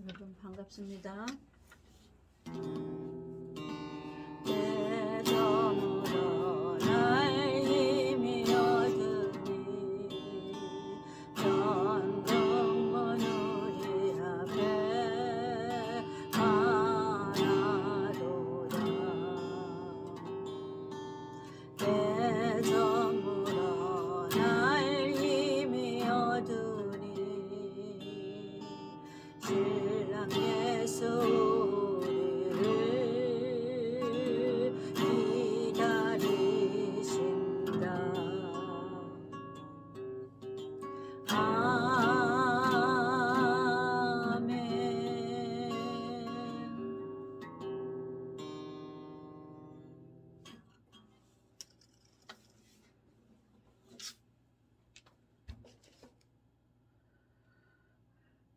여러분 반갑습니다. 내 점으로 날 힘이 얻으니 전국문 우리 앞에 하나도다. 내 점으로 날 힘이 얻으니 신랑 예수 우리를 기다리신다. 아멘.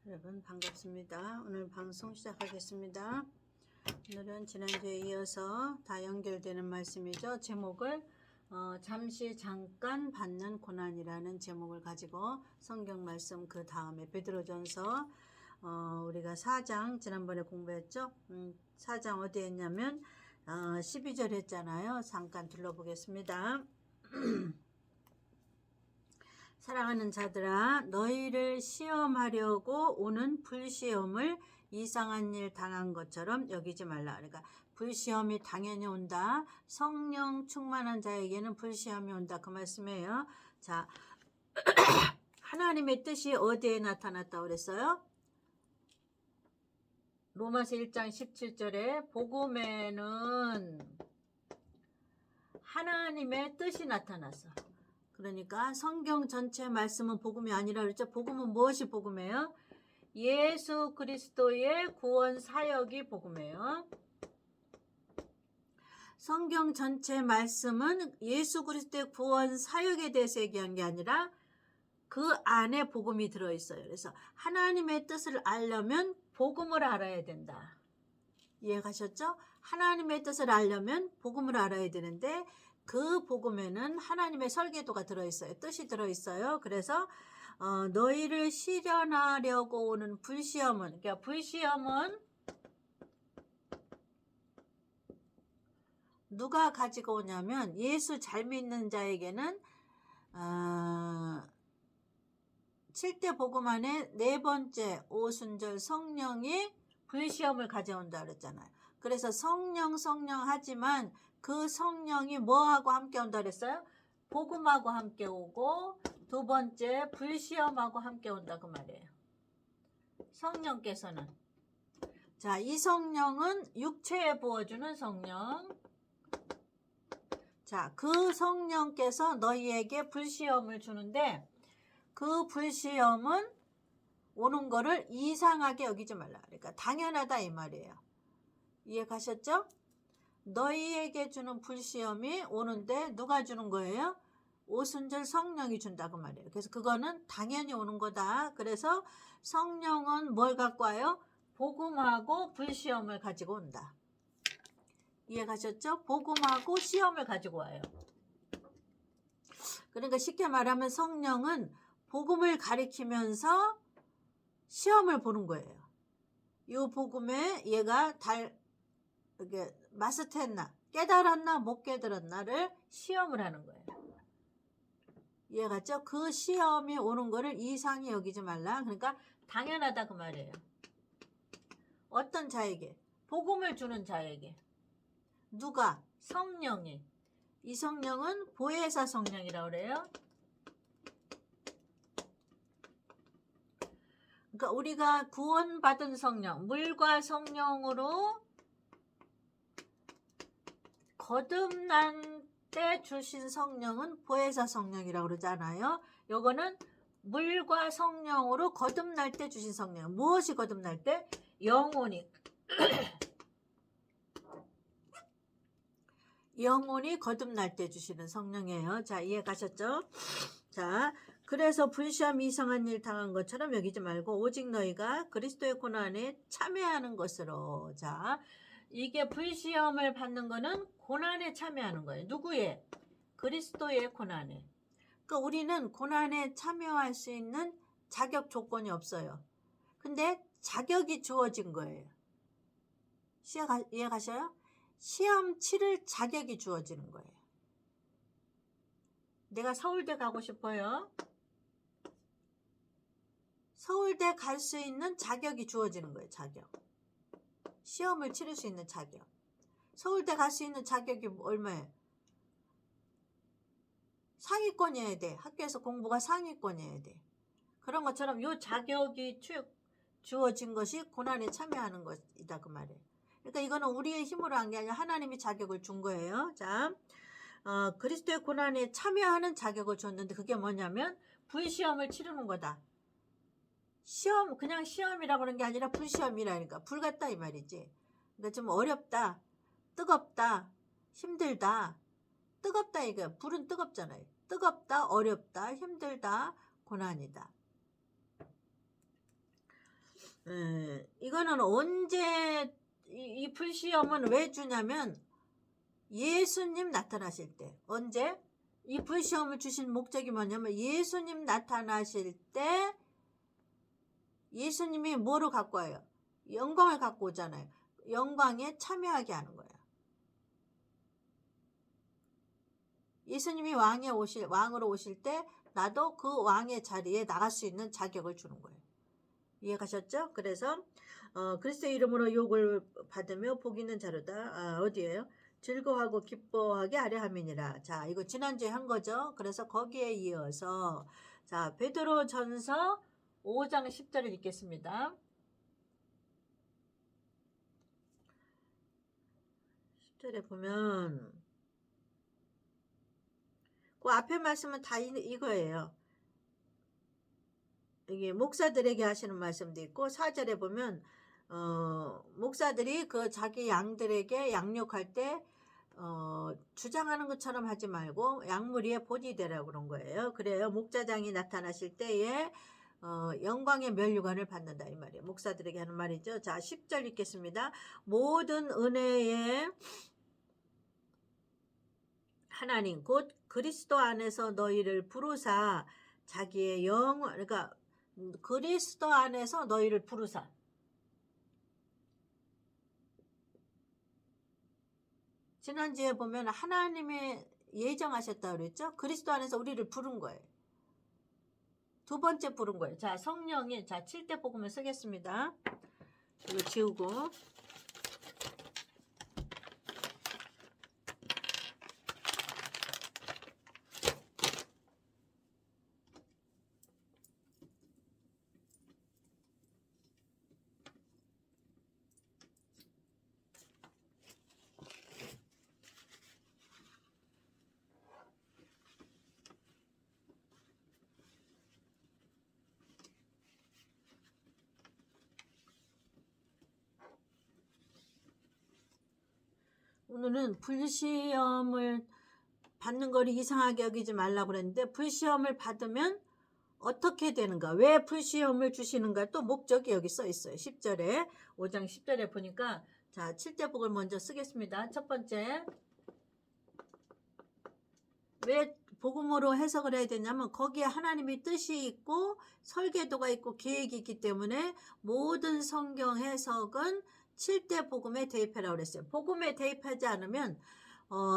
여러분 반갑습니다. 오늘 방송 시작하겠습니다. 오늘은 지난주에 이어서 다 연결되는 말씀이죠. 제목을 잠시 잠깐 받는 고난이라는 제목을 가지고 성경 말씀, 그 다음에 베드로전서 우리가 4장 지난번에 공부했죠. 4장 어디에 있냐면 12절 했잖아요. 잠깐 둘러보겠습니다. 사랑하는 자들아, 너희를 시험하려고 오는 불시험을 이상한 일 당한 것처럼 여기지 말라. 그러니까 불시험이 당연히 온다. 성령 충만한 자에게는 불시험이 온다. 그 말씀이에요. 자, 하나님의 뜻이 어디에 나타났다고 그랬어요? 로마서 1장 17절에 복음에는 하나님의 뜻이 나타났어. 그러니까 성경 전체 말씀은 복음이 아니라 그랬죠. 복음은 무엇이 복음이에요? 예수 그리스도의 구원 사역이 복음이에요. 성경 전체 말씀은 예수 그리스도의 구원 사역에 대해서 얘기한 게 아니라 그 안에 복음이 들어있어요. 그래서 하나님의 뜻을 알려면 복음을 알아야 된다. 이해가셨죠? 하나님의 뜻을 알려면 복음을 알아야 되는데 그 복음에는 하나님의 설계도가 들어있어요. 뜻이 들어있어요. 그래서 너희를 시련하려고 오는 불시험은, 그러니까 불시험은 누가 가지고 오냐면 예수 잘 믿는 자에게는 7대 복음 안에 네 번째 오순절 성령이 불시험을 가져온다 그랬잖아요. 그래서 성령 하지만 그 성령이 뭐하고 함께 온다 그랬어요? 복음하고 함께 오고 두 번째 불시험하고 함께 온다 그 말이에요. 성령께서는 자, 이 성령은 육체에 부어주는 성령. 자, 그 성령께서 너희에게 불시험을 주는데 그 불시험은 오는 거를 이상하게 여기지 말라. 그러니까 당연하다 이 말이에요. 이해 가셨죠? 너희에게 주는 불시험이 오는데 누가 주는 거예요? 오순절 성령이 준다고 말이에요. 그래서 그거는 당연히 오는 거다. 그래서 성령은 뭘 갖고 와요? 복음하고 불시험을 가지고 온다. 이해 가셨죠? 복음하고 시험을 가지고 와요. 그러니까 쉽게 말하면 성령은 복음을 가리키면서 시험을 보는 거예요. 이 복음에 얘가 이렇게 마스터했나, 깨달았나, 못 깨달았나를 시험을 하는 거예요. 이해갔죠? 그 시험이 오는 거를 이상히 여기지 말라. 그러니까 당연하다 그 말이에요. 어떤 자에게? 복음을 주는 자에게. 누가? 성령이. 이 성령은 보혜사 성령이라고 그래요. 그러니까 우리가 구원받은 성령, 물과 성령으로 거듭난 때 주신 성령은 보혜사 성령이라고 그러잖아요. 요거는 물과 성령으로 거듭날 때 주신 성령. 무엇이 거듭날 때? 영혼이. 영혼이 거듭날 때 주시는 성령이에요. 자, 이해 가셨죠? 자, 그래서 불시험 이상한 일 당한 것처럼 여기지 말고 오직 너희가 그리스도의 고난에 참여하는 것으로. 자, 이게 불시험을 받는 거는 고난에 참여하는 거예요. 누구의? 그리스도의 고난에. 그러니까 우리는 고난에 참여할 수 있는 자격 조건이 없어요. 근데 자격이 주어진 거예요. 이해가셔요? 시험 치를 자격이 주어지는 거예요. 내가 서울대 가고 싶어요. 서울대 갈 수 있는 자격이 주어지는 거예요. 자격. 시험을 치를 수 있는 자격. 서울대 갈 수 있는 자격이 얼마예요? 상위권이어야 돼. 학교에서 공부가 상위권이어야 돼. 그런 것처럼 요 자격이 주어진 것이 고난에 참여하는 것이다 그 말이에요. 그러니까 이거는 우리의 힘으로 한 게 아니라 하나님이 자격을 준 거예요. 자, 그리스도의 고난에 참여하는 자격을 줬는데 그게 뭐냐면 불시험을 치르는 거다. 시험, 그냥 시험이라고 하는 게 아니라 불시험이라니까. 불 같다 이 말이지. 그러니까 좀 어렵다, 뜨겁다, 힘들다. 뜨겁다 이거 불은 뜨겁잖아요. 뜨겁다, 어렵다, 힘들다, 고난이다. 이거는 언제 이 불시험은 왜 주냐면 예수님 나타나실 때. 언제? 이 불시험을 주신 목적이 뭐냐면 예수님 나타나실 때 예수님이 뭐를 갖고 와요? 영광을 갖고 오잖아요. 영광에 참여하게 하는 거예요. 예수님이 왕으로 오실 때 나도 그 왕의 자리에 나갈 수 있는 자격을 주는 거예요. 이해가셨죠? 그래서 그리스도의 이름으로 욕을 받으며 복 있는 자로다. 어디예요? 즐거워하고 기뻐하게 하려 함이니라. 자, 이거 지난주에 한 거죠. 그래서 거기에 이어서 자, 베드로 전서 5장 10절을 읽겠습니다. 10절에 보면 그 앞에 말씀은 다 이거예요. 이게 목사들에게 하시는 말씀도 있고 4절에 보면 목사들이 그 자기 양들에게 양육할 때 주장하는 것처럼 하지 말고 양무리의 본이 되라고 그런 거예요. 그래요. 목자장이 나타나실 때에 영광의 면류관을 받는다 이 말이에요. 목사들에게 하는 말이죠. 자, 10절 읽겠습니다. 모든 은혜의 하나님 곧 그리스도 안에서 너희를 부르사 자기의 그러니까 그리스도 안에서 너희를 부르사 지난주에 보면 하나님의 예정하셨다고 그랬죠. 그리스도 안에서 우리를 부른 거예요. 두 번째 부른 거예요. 자, 성령이 자 7대 복음을 쓰겠습니다. 이거 지우고 오늘은 불시험을 받는 걸 이상하게 여기지 말라고 그랬는데 불시험을 받으면 어떻게 되는가? 왜 불시험을 주시는가? 또 목적이 여기 써 있어요. 10절에 5장 10절에 보니까 자 7대복을 먼저 쓰겠습니다. 첫 번째 왜 복음으로 해석을 해야 되냐면 거기에 하나님의 뜻이 있고 설계도가 있고 계획이 있기 때문에 모든 성경 해석은 7대 복음에 대입하라고 그랬어요. 복음에 대입하지 않으면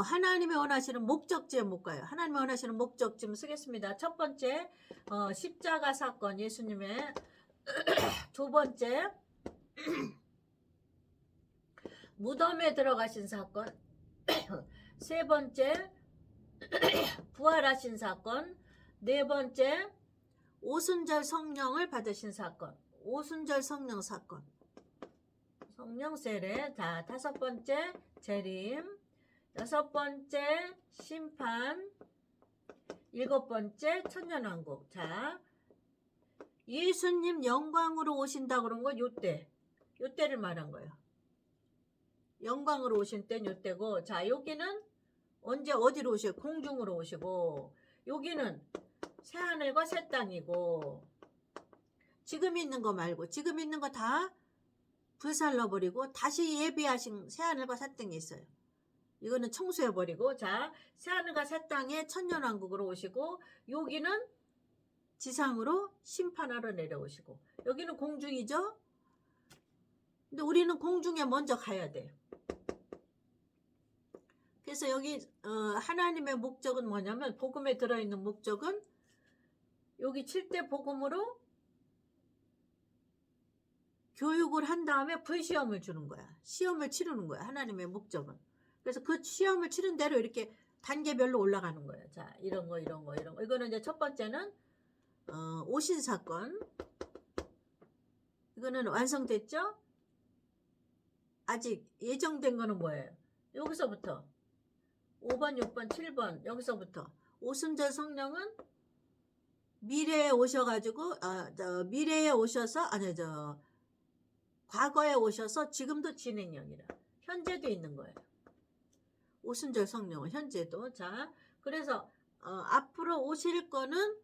하나님이 원하시는 목적지에 못 가요. 하나님이 원하시는 목적지 쓰겠습니다. 첫 번째 십자가 사건 예수님의 두 번째 무덤에 들어가신 사건 세 번째 부활하신 사건 네 번째 오순절 성령을 받으신 사건 오순절 성령 사건 성령 세례 자 다섯 번째 재림 여섯 번째 심판 일곱 번째 천년왕국 자 예수님 영광으로 오신다 그런 거 요때를 말한 거예요. 영광으로 오신 때는 요때고 자 여기는 언제 어디로 오시고 공중으로 오시고 여기는 새하늘과 새 땅이고 지금 있는 거 말고 지금 있는 거 다 불살라버리고 다시 예비하신 새하늘과 새 땅이 있어요. 이거는 청소해버리고 자 새하늘과 새 땅에 천년왕국으로 오시고 여기는 지상으로 심판하러 내려오시고, 여기는 공중이죠. 근데 우리는 공중에 먼저 가야 돼. 그래서 여기 하나님의 목적은 뭐냐면, 복음에 들어있는 목적은 여기 7대 복음으로 교육을 한 다음에 불시험을 주는 거야. 시험을 치르는 거야. 하나님의 목적은. 그래서 그 시험을 치른 대로 이렇게 단계별로 올라가는 거예요. 자, 이런 거. 이거는 이제 첫 번째는 오신 사건. 이거는 완성됐죠? 아직 예정된 거는 뭐예요? 여기서부터 5번, 6번, 7번 여기서부터 오순절 성령은 미래에 오셔가지고 미래에 오셔서 과거에 오셔서 지금도 진행형이라 현재도 있는 거예요. 오순절 성령은 현재도. 자, 그래서 앞으로 오실 거는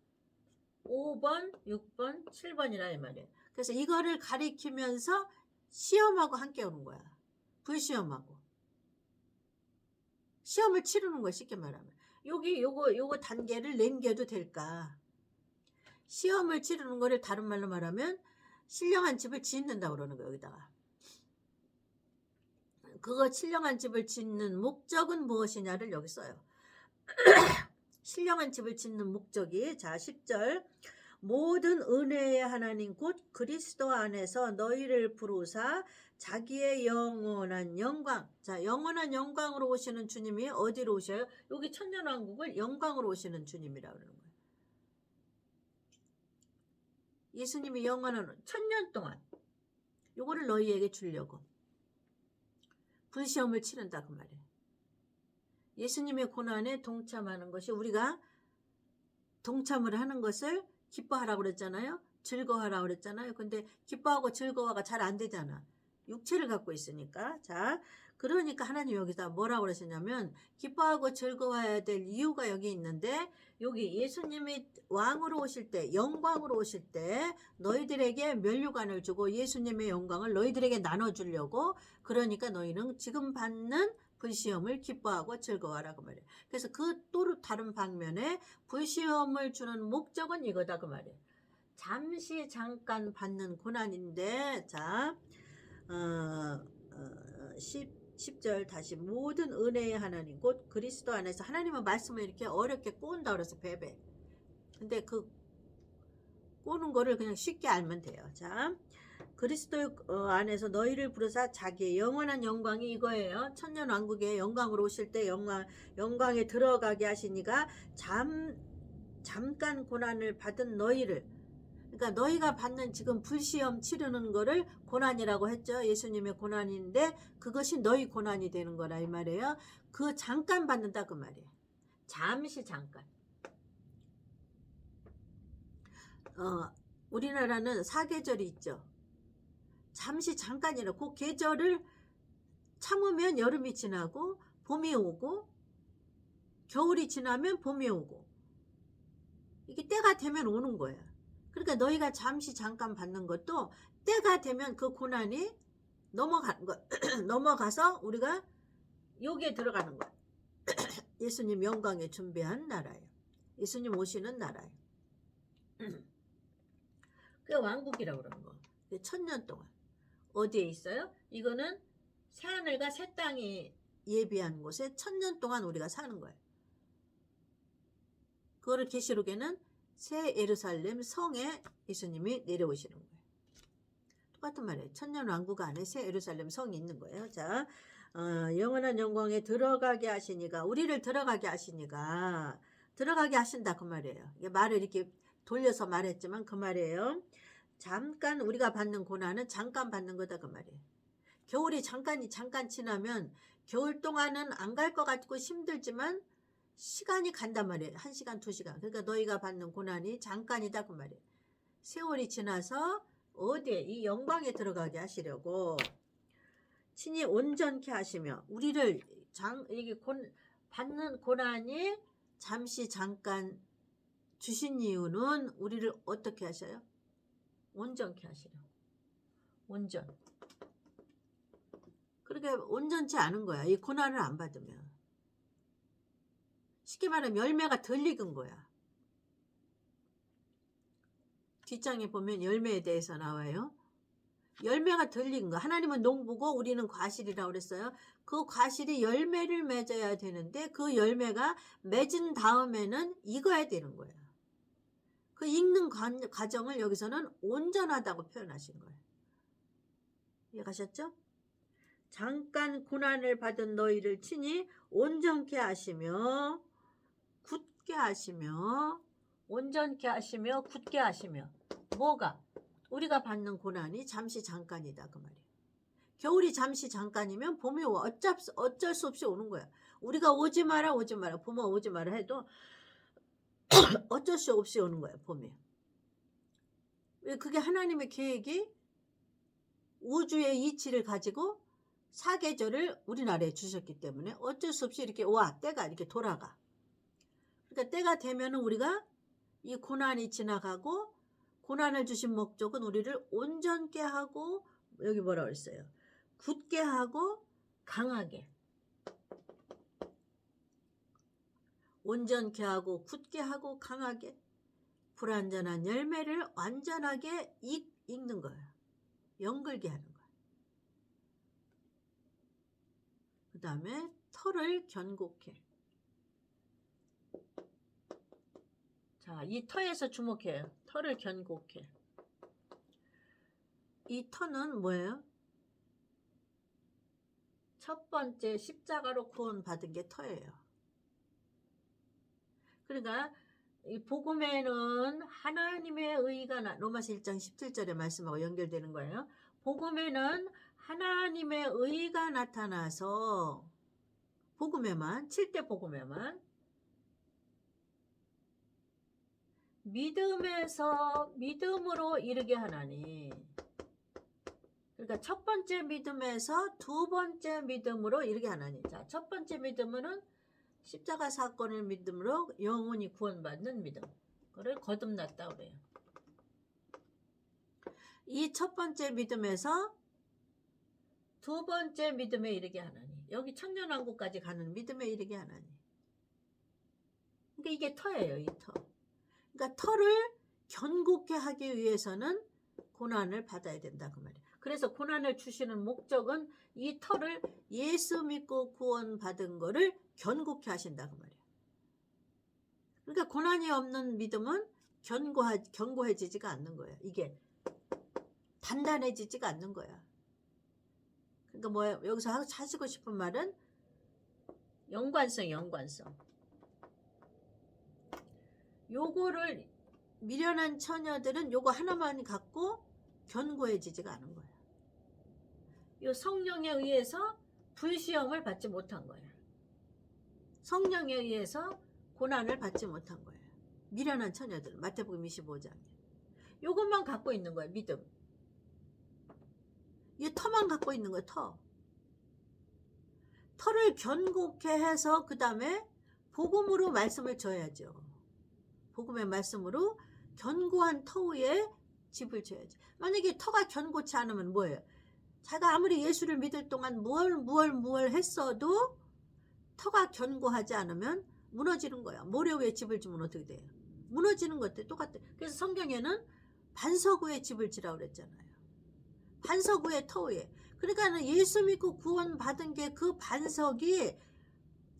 5번, 6번, 7번이라 이 말이에요. 그래서 이거를 가리키면서 시험하고 함께 오는 거야. 불시험하고. 시험을 치르는 거야, 쉽게 말하면. 요거 단계를 남겨도 될까? 시험을 치르는 거를 다른 말로 말하면 신령한 집을 짓는다고 그러는 거예요, 여기다가. 그거 신령한 집을 짓는 목적은 무엇이냐를 여기 써요. 신령한 집을 짓는 목적이, 자, 10절. 모든 은혜의 하나님 곧 그리스도 안에서 너희를 부르사 자기의 영원한 영광. 자, 영원한 영광으로 오시는 주님이 어디로 오셔요? 여기 천년왕국을 영광으로 오시는 주님이라고 그러는 거예요. 예수님이 영원한 천년 동안 요거를 너희에게 주려고 불시험을 치른다 그 말이에요. 예수님의 고난에 동참하는 것이, 우리가 동참을 하는 것을 기뻐하라고 그랬잖아요. 즐거워하라고 그랬잖아요. 근데 기뻐하고 즐거워가 잘 안 되잖아. 육체를 갖고 있으니까. 자, 그러니까 하나님 여기다 뭐라고 그러시냐면, 기뻐하고 즐거워해야 될 이유가 여기 있는데, 여기 예수님이 왕으로 오실 때, 영광으로 오실 때 너희들에게 면류관을 주고 예수님의 영광을 너희들에게 나눠주려고, 그러니까 너희는 지금 받는 불시험을 기뻐하고 즐거워하라고 말이에요. 그래서 그 또 다른 방면에 불시험을 주는 목적은 이거다 그 말이에요. 잠시 잠깐 받는 고난인데, 자, 10절 다시. 모든 은혜의 하나님 곧 그리스도 안에서. 하나님은 말씀을 이렇게 어렵게 꼬은다 그래서 베베. 근데 그 꼬는 거를 그냥 쉽게 알면 돼요. 자, 그리스도 안에서 너희를 부르사 자기의 영원한 영광이 이거예요. 천년왕국의 영광으로 오실 때 영광에 들어가게 하시니가 잠깐 고난을 받은 너희를, 그러니까 너희가 받는 지금 불시험 치르는 거를 고난이라고 했죠. 예수님의 고난인데 그것이 너희 고난이 되는 거라 이 말이에요. 그 잠깐 받는다 그 말이에요. 잠시 잠깐. 우리나라는 사계절이 있죠. 잠시 잠깐이라 그 계절을 참으면 여름이 지나고 봄이 오고, 겨울이 지나면 봄이 오고, 이게 때가 되면 오는 거야. 그러니까 너희가 잠시 잠깐 받는 것도 때가 되면 그 고난이 넘어가서 우리가 여기에 들어가는 거야. 예수님 영광에 준비한 나라예요. 예수님 오시는 나라예요. 그게 왕국이라고 그러는 거. 천년 동안 어디에 있어요? 이거는 새하늘과 새 땅이 예비한 곳에 천년 동안 우리가 사는 거예요. 그거를 계시록에는 새 예루살렘 성에 예수님이 내려오시는 거예요. 똑같은 말이에요. 천년 왕국 안에 새 예루살렘 성이 있는 거예요. 자, 영원한 영광에 들어가게 하시니가, 우리를 들어가게 하시니가, 들어가게 하신다 그 말이에요. 말을 이렇게 돌려서 말했지만 그 말이에요. 잠깐 우리가 받는 고난은 잠깐 받는 거다 그 말이에요. 겨울이 잠깐 지나면 겨울 동안은 안 갈 것 같고 힘들지만 시간이 간단 말이에요. 1시간, 2시간. 그러니까 너희가 받는 고난이 잠깐이다 그 말이에요. 세월이 지나서 어디에? 이 영광에 들어가게 하시려고 친히 온전케 하시며, 우리를 받는 고난이 잠시 잠깐 주신 이유는 우리를 어떻게 하셔요? 온전케 하시려고. 온전. 그렇게 온전치 않은 거야. 이 고난을 안 받으면. 쉽게 말하면 열매가 덜 익은 거야. 뒷장에 보면 열매에 대해서 나와요. 열매가 들린 거. 하나님은 농부고 우리는 과실이라고 그랬어요. 그 과실이 열매를 맺어야 되는데 그 열매가 맺은 다음에는 익어야 되는 거예요. 그 익는 과정을 여기서는 온전하다고 표현하신 거예요. 이해가셨죠? 잠깐 고난을 받은 너희를 친히 온전케 하시며 굳게 하시며 온전케 하시며 굳게 하시며 뭐가? 우리가 받는 고난이 잠시 잠깐이다 그 말이에요. 겨울이 잠시 잠깐이면 봄이 어쩔 수 없이 오는 거야. 우리가 오지 마라 봄아 오지 마라 해도 어쩔 수 없이 오는 거야 봄이. 왜? 그게 하나님의 계획이 우주의 이치를 가지고 사계절을 우리나라에 주셨기 때문에 어쩔 수 없이 이렇게 때가 이렇게 돌아가. 그러니까 때가 되면 우리가 이 고난이 지나가고 고난을 주신 목적은 우리를 온전케 하고 여기 뭐라고 그랬어요? 굳게 하고 강하게. 온전케 하고 굳게 하고 강하게 불완전한 열매를 완전하게 익는 거예요. 연글게 하는 거예요. 그 다음에 털을 견고케. 자, 이 터에서 주목해요. 털을 견고케. 이 터는 뭐예요? 첫 번째 십자가로 구원받은 게 터예요. 그러니까 이 복음에는 하나님의 의가 로마서 1장 17절의 말씀하고 연결되는 거예요. 복음에는 하나님의 의가 나타나서 복음에만 7대 복음에만 믿음에서 믿음으로 이르게 하나니. 그러니까 첫 번째 믿음에서 두 번째 믿음으로 이르게 하나니. 자, 첫 번째 믿음은 십자가 사건을 믿음으로 영원히 구원받는 믿음. 그걸 거듭났다 그래요. 이 첫 번째 믿음에서 두 번째 믿음에 이르게 하나니. 여기 천년왕국까지 가는 믿음에 이르게 하나니. 그러니까 이게 터예요, 이 터. 그러니까 터를 견고케 하기 위해서는 고난을 받아야 된다 그 말이에요. 그래서 고난을 주시는 목적은 이 터를 예수 믿고 구원받은 거를 견고케 하신다 그 말이에요. 그러니까 고난이 없는 믿음은 견고해지지가 않는 거예요. 이게 단단해지지가 않는 거야. 그러니까 뭐야, 여기서 하시고 싶은 말은 연관성. 요거를 미련한 처녀들은 요거 하나만 갖고 견고해지지가 않은 거야. 요 성령에 의해서 불시험을 받지 못한 거야. 성령에 의해서 고난을 받지 못한 거예요. 미련한 처녀들. 마태복음 25장에. 요것만 갖고 있는 거예요. 믿음. 이 터만 갖고 있는 거예요. 터를 견고케 해서 그 다음에 복음으로 말씀을 줘야죠. 복음의 말씀으로 견고한 터 위에 집을 줘야죠. 만약에 터가 견고치 않으면 뭐예요? 자기가 아무리 예수를 믿을 동안 무얼 했어도 터가 견고하지 않으면 무너지는 거야. 모래 위에 집을 지면 어떻게 돼요? 무너지는 것도 똑같아. 그래서 성경에는 반석 위에 집을 지라고 그랬잖아요. 반석 위에 터 위에. 그러니까 예수 믿고 구원받은 게 그 반석이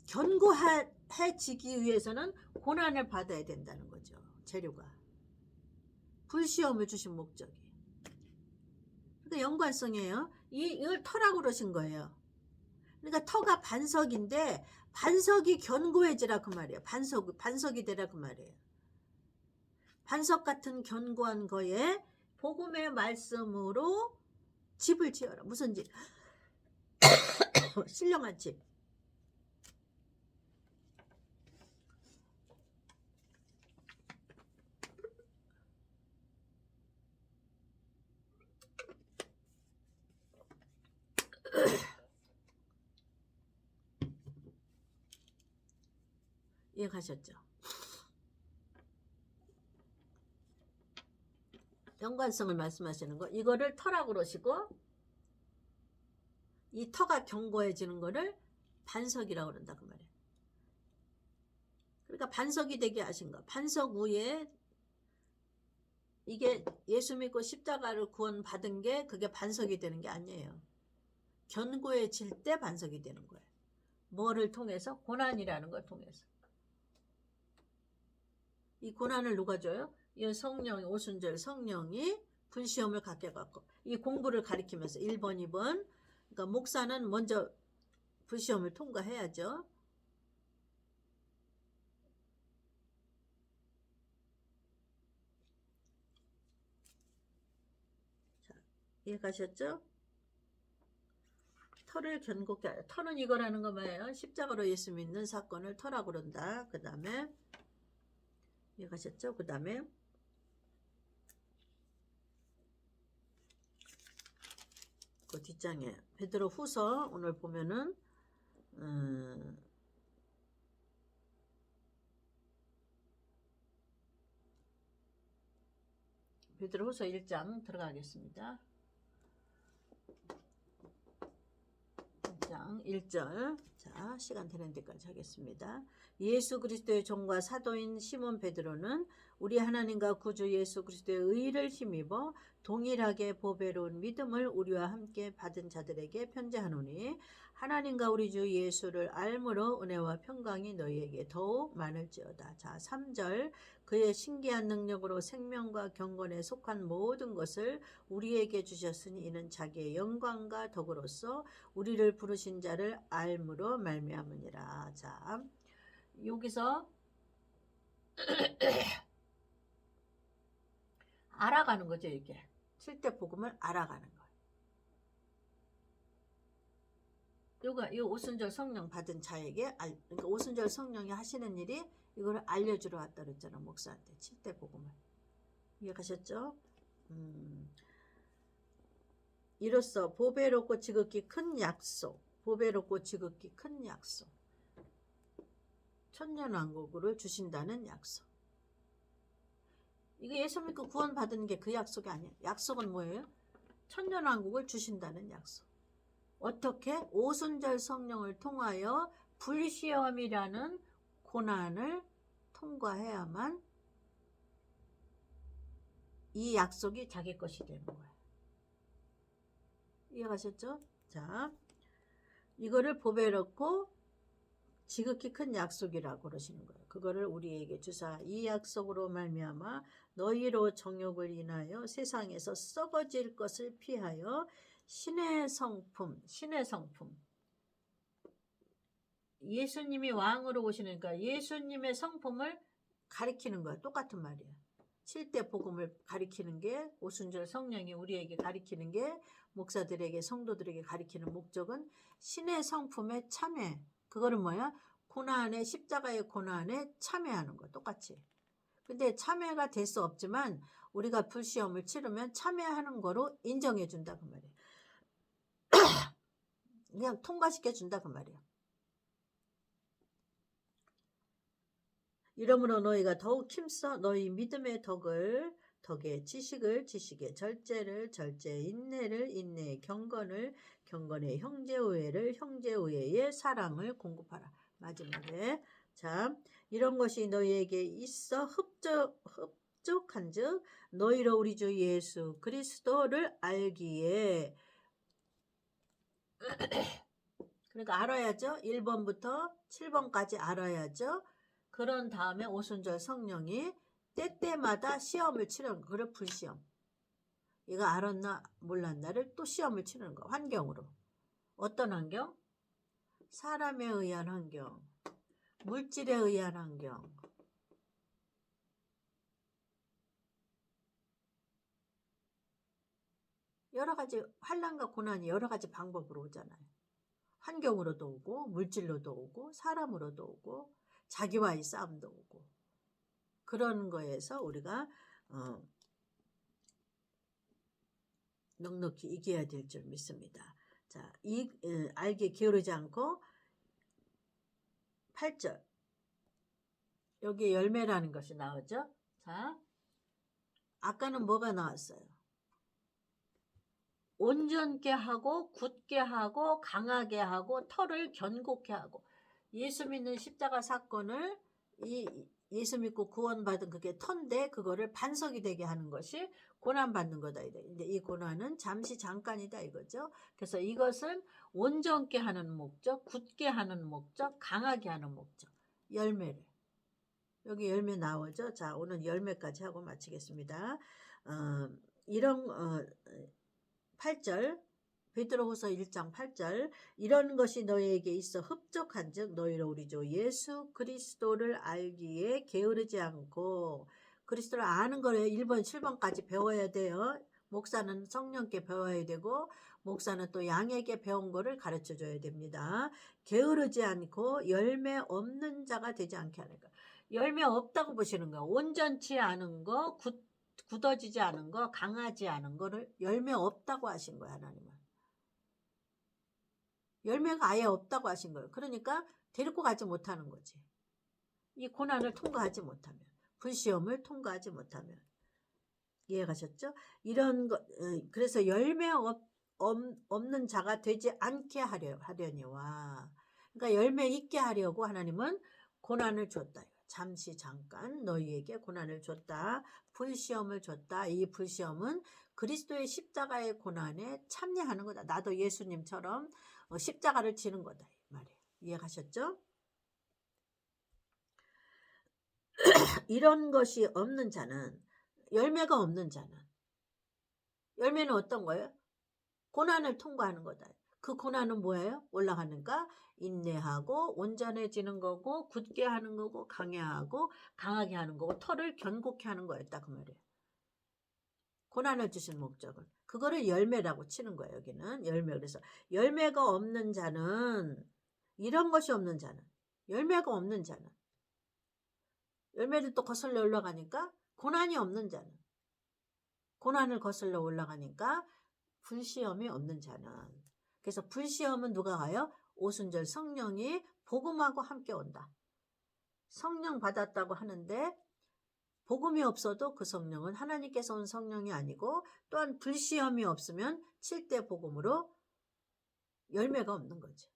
견고해지기 위해서는 고난을 받아야 된다는 거죠. 재료가. 불시험을 주신 목적이. 그러니까 연관성이에요. 이걸 터라고 그러신 거예요. 그러니까 터가 반석인데 반석이 견고해지라 그 말이에요. 반석이 되라 그 말이에요. 반석 같은 견고한 거에 복음의 말씀으로 집을 지어라. 무슨 집? 신령한 집. 이해가셨죠? 연관성을 말씀하시는 거. 이거를 터라고 그러시고 이 터가 견고해지는 거를 반석이라고 그런다 그 말이에요. 그러니까 반석이 되게 하신 거. 반석 위에 이게 예수 믿고 십자가를 구원받은 게 그게 반석이 되는 게 아니에요. 견고해질 때 반석이 되는 거예요. 뭐를 통해서? 고난이라는 걸 통해서. 이 고난을 누가 줘요? 이 성령이, 오순절 성령이 불시험을 갖게 갖고 이 공부를 가리키면서 1번 2번 그러니까 목사는 먼저 불시험을 통과해야죠. 자, 이해가셨죠? 터를 견고케 하라. 터는 이거라는 거 뭐예요? 십자가로 예수 믿는 사건을 터라고 그런다. 그 다음에 이해가셨죠? 그 다음에 그 뒷장에 베드로 후서 오늘 보면은 베드로 후서 1장 들어가겠습니다. 1장 1절. 자, 시간 되는 데까지 하겠습니다. 예수 그리스도의 종과 사도인 시몬 베드로는 우리 하나님과 구주 예수 그리스도의 의를 힘입어 동일하게 보배로운 믿음을 우리와 함께 받은 자들에게 편지하노니 하나님과 우리 주 예수를 알므로 은혜와 평강이 너희에게 더욱 많을지어다. 자, 3절. 그의 신기한 능력으로 생명과 경건에 속한 모든 것을 우리에게 주셨으니 이는 자기의 영광과 덕으로서 우리를 부르신 자를 알므로 말미암으니라. 자, 여기서 알아가는 거죠. 이게 7대 복음을 알아가는 거예요. 이 오순절 성령 받은 자에게 그러니까 오순절 성령이 하시는 일이 이거를 알려주러 왔다 그랬잖아. 목사한테 7대 복음을. 이해가셨죠? 이로써 보배롭고 지극히 큰 약속, 보배롭고 지극히 큰 약속, 천년왕국을 주신다는 약속. 이거 예수 믿고 구원받은 게 그 약속이 아니에요. 약속은 뭐예요? 천년왕국을 주신다는 약속. 어떻게? 오순절 성령을 통하여 불시험이라는 고난을 통과해야만 이 약속이 자기 것이 되는 거예요. 이해가셨죠? 자, 이거를 보배롭고 지극히 큰 약속이라고 그러시는 거예요. 그거를 우리에게 주사 이 약속으로 말미암아 너희로 정욕을 인하여 세상에서 썩어질 것을 피하여 신의 성품 예수님이 왕으로 오시니까 예수님의 성품을 가리키는 거야. 똑같은 말이야. 7대 복음을 가리키는 게 오순절 성령이 우리에게 가리키는 게 목사들에게 성도들에게 가리키는 목적은 신의 성품에 참여. 그거는 뭐야? 고난에 십자가의 고난에 참여하는 거 똑같이. 근데 참여가 될 수 없지만 우리가 불시험을 치르면 참여하는 거로 인정해 준다 그 말이야. 그냥 통과시켜 준다 그 말이야. 이러므로 너희가 더욱 힘써 너희 믿음의 덕의 지식의 절제를 인내를 인내의 경건의 형제우애를 형제우애의 사랑을 공급하라. 마지막에 자 이런 것이 너희에게 있어 흡족한즉 너희로 우리 주 예수 그리스도를 알기에 그러니까 알아야죠. 1번부터 7번까지 알아야죠. 그런 다음에 오순절 성령이 때때마다 시험을 치르는 거. 그걸 불시험. 이거 알았나 몰랐나를 또 시험을 치르는 거. 환경으로. 어떤 환경? 사람에 의한 환경. 물질에 의한 환경. 여러 가지 환난과 고난이 여러 가지 방법으로 오잖아요. 환경으로도 오고 물질로도 오고 사람으로도 오고 자기와의 싸움도 오고 그런 거에서 우리가 넉넉히 이겨야 될 줄 믿습니다. 자, 알게 게으르지 않고 8절 여기 열매라는 것이 나오죠. 자, 아까는 뭐가 나왔어요? 온전케 하고 굳게 하고 강하게 하고 털을 견고케 하고 예수 믿는 십자가 사건을 예수 믿고 구원받은 그게 터인데 그거를 반석이 되게 하는 것이 고난받는 거다. 근데 이 고난은 잠시 잠깐이다 이거죠. 그래서 이것은 온전케 하는 목적, 굳게 하는 목적, 강하게 하는 목적. 열매를. 여기 열매 나오죠. 자, 오늘 열매까지 하고 마치겠습니다. 이런 8절 베드로후서 1장 8절 이런 것이 너희에게 있어 흡족한즉 너희로 우리 주 예수 그리스도를 알기에 게으르지 않고 그리스도를 아는 거를 1번 7번까지 배워야 돼요. 목사는 성령께 배워야 되고 목사는 또 양에게 배운 거를 가르쳐 줘야 됩니다. 게으르지 않고 열매 없는 자가 되지 않게 하는 거. 열매 없다고 보시는 거예요. 온전치 않은 거, 굳어지지 않은 거, 강하지 않은 거를 열매 없다고 하신 거예요. 하나님은. 열매가 아예 없다고 하신 거예요. 그러니까 데리고 가지 못하는 거지. 이 고난을 통과하지 못하면, 불시험을 통과하지 못하면. 이해가셨죠? 이런 거, 그래서 열매 없는 자가 되지 않게 하려니와. 그러니까 열매 있게 하려고 하나님은 고난을 줬다. 잠시 잠깐 너희에게 고난을 줬다. 불시험을 줬다. 이 불시험은 그리스도의 십자가의 고난에 참여하는 거다. 나도 예수님처럼 십자가를 지는 거다. 이 말이에요. 이해가셨죠? 이런 것이 없는 자는, 열매가 없는 자는, 열매는 어떤 거예요? 고난을 통과하는 거다. 그 고난은 뭐예요? 올라가니까 인내하고 온전해지는 거고 굳게 하는 거고 강하게 하는 거고 털을 견고케 하는 거였다 그 말이에요. 고난을 주신 목적은 그거를 열매라고 치는 거예요. 여기는 열매. 그래서 열매가 없는 자는 이런 것이 없는 자는 열매가 없는 자는 열매를 또 거슬러 올라가니까 고난이 없는 자는 고난을 거슬러 올라가니까 불시험이 없는 자는. 그래서 불시험은 누가 가요? 오순절 성령이 복음하고 함께 온다. 성령 받았다고 하는데 복음이 없어도 그 성령은 하나님께서 온 성령이 아니고 또한 불시험이 없으면 7대 복음으로 열매가 없는 거죠.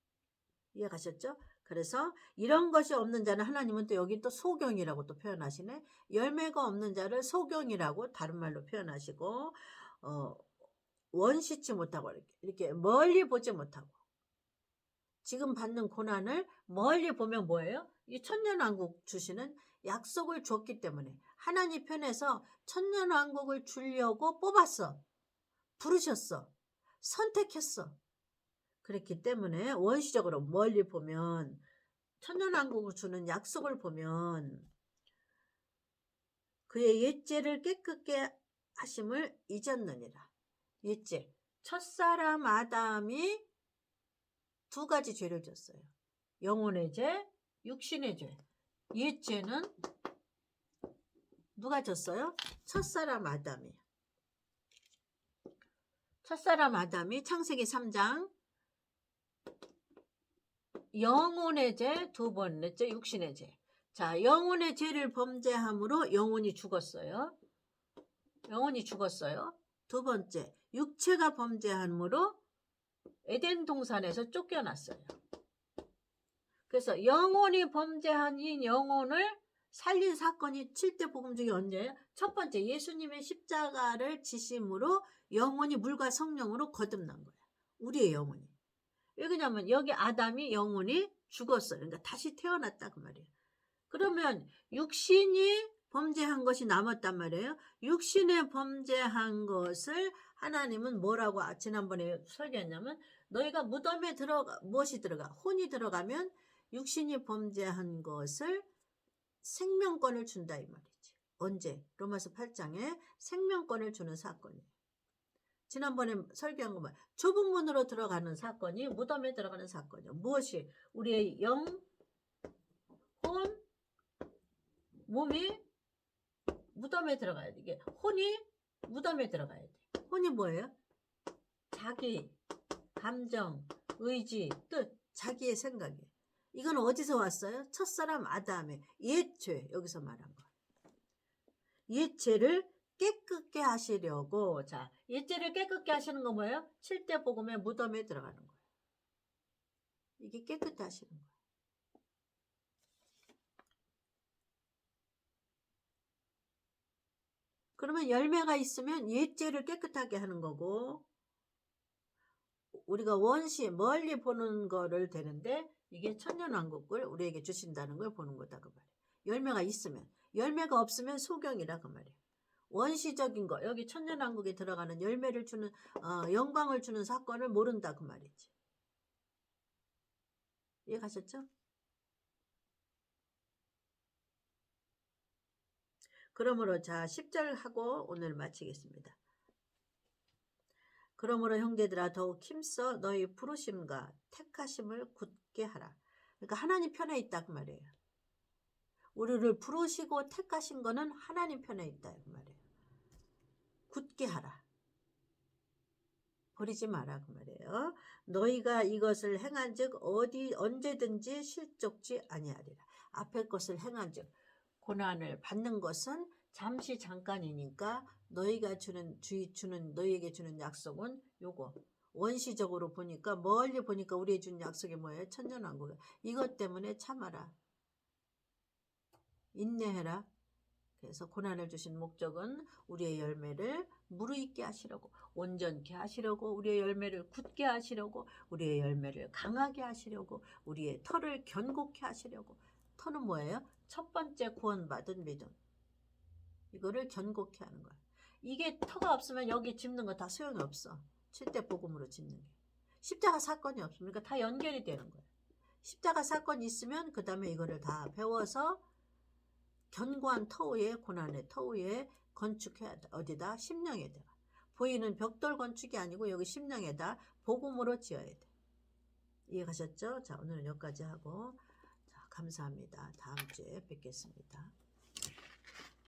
이해가셨죠? 그래서 이런 것이 없는 자는 하나님은 또 여기 또 소경이라고 또 표현하시네. 열매가 없는 자를 소경이라고 다른 말로 표현하시고 원시치 못하고 이렇게 멀리 보지 못하고 지금 받는 고난을 멀리 보면 뭐예요? 이 천년왕국 주시는 약속을 줬기 때문에 하나님 편에서 천년왕국을 주려고 뽑았어. 부르셨어. 선택했어. 그렇기 때문에 원시적으로 멀리 보면 천년왕국을 주는 약속을 보면 그의 옛죄를 깨끗게 하심을 잊었느니라. 옛죄. 첫사람 아담이 두 가지 죄를 졌어요. 영혼의 죄, 육신의 죄. 옛죄는 누가 졌어요? 첫사람 아담이에요. 첫사람 아담이 창세기 3장 영혼의 죄, 두 번째 육신의 죄. 자, 영혼의 죄를 범죄함으로 영혼이 죽었어요. 영혼이 죽었어요. 두 번째, 육체가 범죄함으로 에덴 동산에서 쫓겨났어요. 그래서 영혼이 범죄한 이 영혼을 살린 사건이 7대 복음 중에 언제예요? 첫 번째, 예수님의 십자가를 지심으로 영혼이 물과 성령으로 거듭난 거예요. 우리의 영혼이. 왜 그러냐면 여기 아담이 영혼이 죽었어요. 그러니까 다시 태어났다 그 말이에요. 그러면 육신이 범죄한 것이 남았단 말이에요. 육신에 범죄한 것을 하나님은 뭐라고 지난번에 설교했냐면 너희가 무덤에 들어가 무엇이 들어가? 혼이 들어가면 육신이 범죄한 것을 생명권을 준다 이 말이지. 언제? 로마서 8장에 생명권을 주는 사건이에요. 지난번에 설교한 것만 좁은 문으로 들어가는 사건이 무덤에 들어가는 사건이에요. 무엇이? 우리의 영, 혼, 몸이 무덤에 들어가야 돼. 이게 혼이 무덤에 들어가야 돼. 혼이 뭐예요? 자기, 감정, 의지, 뜻, 자기의 생각이에요. 이건 어디서 왔어요? 첫사람 아담의 옛죄, 여기서 말한 거. 옛죄를 깨끗게 하시려고. 자, 옛죄를 깨끗게 하시는 거 뭐예요? 7대 복음의 무덤에 들어가는 거예요. 이게 깨끗게 하시는 거예요. 그러면 열매가 있으면 옛죄를 깨끗하게 하는 거고, 우리가 원시 멀리 보는 거를 되는데 이게 천년왕국을 우리에게 주신다는 걸 보는 거다 그 말이에요. 열매가 있으면. 열매가 없으면 소경이라 그 말이에요. 원시적인 거, 여기 천년왕국에 들어가는 열매를 주는 영광을 주는 사건을 모른다 그 말이지. 이해 가셨죠? 그러므로 자 10절 하고 오늘 마치겠습니다. 그러므로 형제들아 더욱 힘써 너희 부르심과 택하심을 굳게 하라. 그러니까 하나님 편에 있다 그 말이에요. 우리를 부르시고 택하신 거는 하나님 편에 있다 그 말이에요. 굳게 하라. 버리지 마라 그 말이에요. 너희가 이것을 행한즉 어디 언제든지 실족지 아니하리라. 앞에 것을 행한즉 고난을 받는 것은 잠시 잠깐이니까 너희가 너희에게 주는 약속은 요거. 원시적으로 보니까 멀리 보니까 우리에 준 약속이 뭐예요? 천년왕국. 이것 때문에 참아라. 인내해라. 그래서 고난을 주신 목적은 우리의 열매를 무르익게 하시려고, 온전케 하시려고, 우리의 열매를 굳게 하시려고, 우리의 열매를 강하게 하시려고, 우리의 터를 견고케 하시려고. 터는 뭐예요? 첫 번째 구원받은 믿음. 이거를 견고케 하는 거야. 이게 터가 없으면 여기 짚는 거 다 소용이 없어. 7대 복음으로 짚는 게. 십자가 사건이 없으니까 다 연결이 되는 거야. 십자가 사건이 있으면 그 다음에 이거를 다 배워서 견고한 터 위에, 고난의 터 위에 건축해야 돼. 어디다? 심령에다. 보이는 벽돌 건축이 아니고 여기 심령에다 복음으로 지어야 돼. 이해가셨죠? 자, 오늘은 여기까지 하고, 자, 감사합니다. 다음 주에 뵙겠습니다.